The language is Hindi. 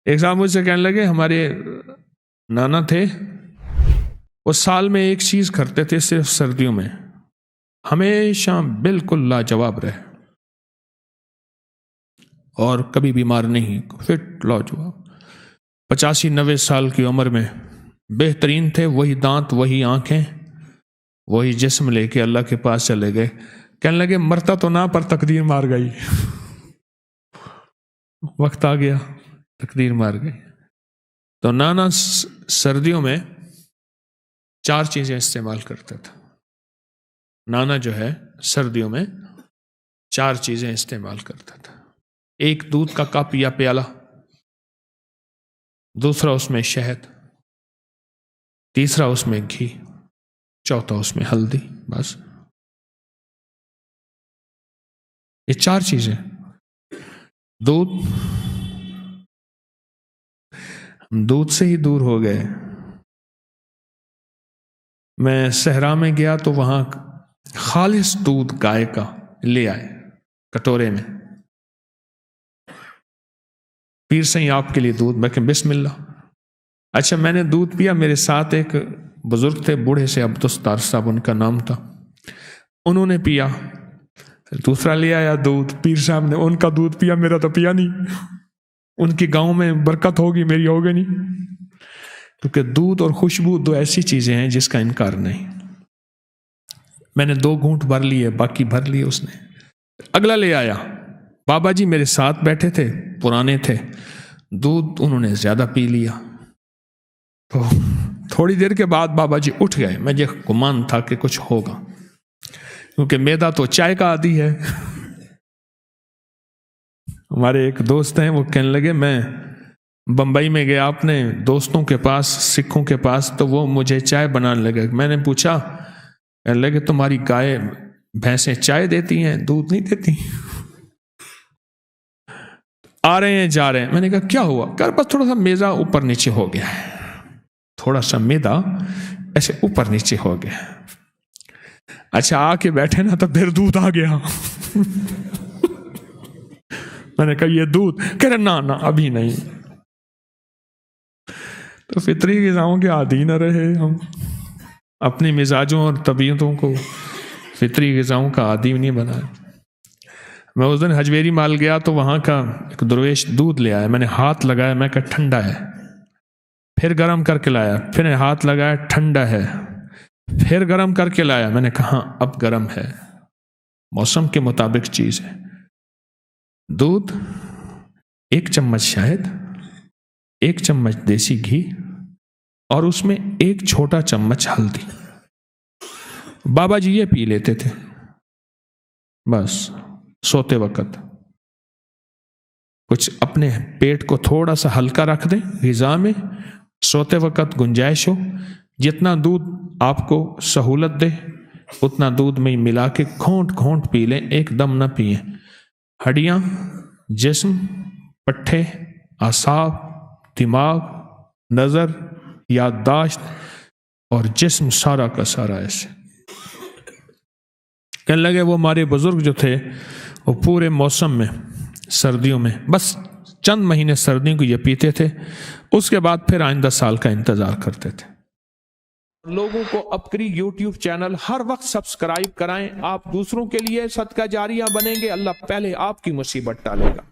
एक साहब मुझसे कहने लगे, हमारे नाना थे, वो साल में एक चीज करते थे सिर्फ सर्दियों में, हमेशा बिल्कुल लाजवाब रहे और कभी बीमार नहीं, फिट लाजवाब। 85-90 साल की उम्र में बेहतरीन थे, वही दांत, वही आंखें, वही जिस्म लेके अल्लाह के पास चले गए। कहने लगे मरता तो ना, पर तकदीर मार गई। वक्त आ गया, तकदीर मार गई। तो नाना सर्दियों में 4 चीजें इस्तेमाल करता था। नाना जो है सर्दियों में 4 चीजें इस्तेमाल करता था। एक, दूध का कप या प्याला, दूसरा उसमें शहद, तीसरा उसमें घी, चौथा उसमें हल्दी। बस ये 4 चीजें। दूध से ही दूर हो गए। मैं सहरा में गया तो वहां खालिस दूध गाय का ले आए कटोरे में। पीर सही आपके लिए दूध। मैं कहा बिस्मिल्लाह। अच्छा, मैंने दूध पिया। मेरे साथ एक बुजुर्ग थे, बूढ़े से, अब्दुस्तार साहब उनका नाम था, उन्होंने पिया। फिर दूसरा ले आया दूध, पीर साहब ने उनका दूध पिया, मेरा तो पिया नहीं। उनकी गांव में बरकत होगी, मेरी होगी नहीं। क्योंकि दूध और खुशबू 2 ऐसी चीजें हैं जिसका इनकार नहीं। मैंने 2 घूंट भर लिए, बाकी भर लिए उसने। अगला ले आया। बाबा जी मेरे साथ बैठे थे, पुराने थे, दूध उन्होंने ज्यादा पी लिया। तो थोड़ी देर के बाद बाबा जी उठ गए। मुझे गुमान था कि कुछ होगा, क्योंकि मैदा तो चाय का आदी है। हमारे एक दोस्त हैं, वो कहने लगे मैं बंबई में गया अपने दोस्तों के पास, सिखों के पास, तो वो मुझे चाय बनाने लगे। मैंने पूछा, कहने लगे तुम्हारी गाय भैंसें चाय देती हैं, दूध नहीं देती? आ रहे हैं जा रहे हैं। मैंने कहा क्या हुआ? कर बस थोड़ा सा मैदा ऊपर नीचे हो गया है, थोड़ा सा मैदा ऐसे ऊपर नीचे हो गया। अच्छा, आके बैठे ना तो फिर दूध आ गया। मैंने कहा ये दूध? कह रहे ना ना अभी नहीं। तो फितरी ग़िज़ाओं के आदी न रहे हम, अपनी मिजाजों और तबीयतों को फितरी ग़िज़ाओं का आदी नहीं बनाए। मैं उस दिन हजवेरी माल गया तो वहां का एक दरवेश दूध ले आया। मैंने हाथ लगाया, मैं कहा ठंडा है। फिर गर्म करके लाया, फिर हाथ लगाया, ठंडा है। फिर गर्म करके लाया, मैंने कहा अब गर्म है। मौसम के मुताबिक चीज है। दूध, 1 चम्मच शहद, 1 चम्मच देसी घी और उसमें 1 छोटा चम्मच हल्दी। बाबा जी ये पी लेते थे बस सोते वक्त। कुछ अपने पेट को थोड़ा सा हल्का रख दें ग़िज़ा में, सोते वक्त गुंजाइश हो, जितना दूध आपको सहूलत दे उतना दूध में मिला के घोंट घोंट पी लें, एकदम न पिए। हड्डियां, जिस्म, पट्ठे, आसाब, दिमाग, नजर, याददाश्त और जिस्म सारा का सारा ऐसे। कहने लगे वो हमारे बुजुर्ग जो थे वो पूरे मौसम में, सर्दियों में बस चंद महीने सर्दियों को ये पीते थे, उसके बाद फिर आइंदा साल का इंतजार करते थे। लोगों को अपकरी YouTube चैनल हर वक्त सब्सक्राइब कराएं। आप दूसरों के लिए सदका जारिया बनेंगे, अल्लाह पहले आपकी मुसीबत टालेगा।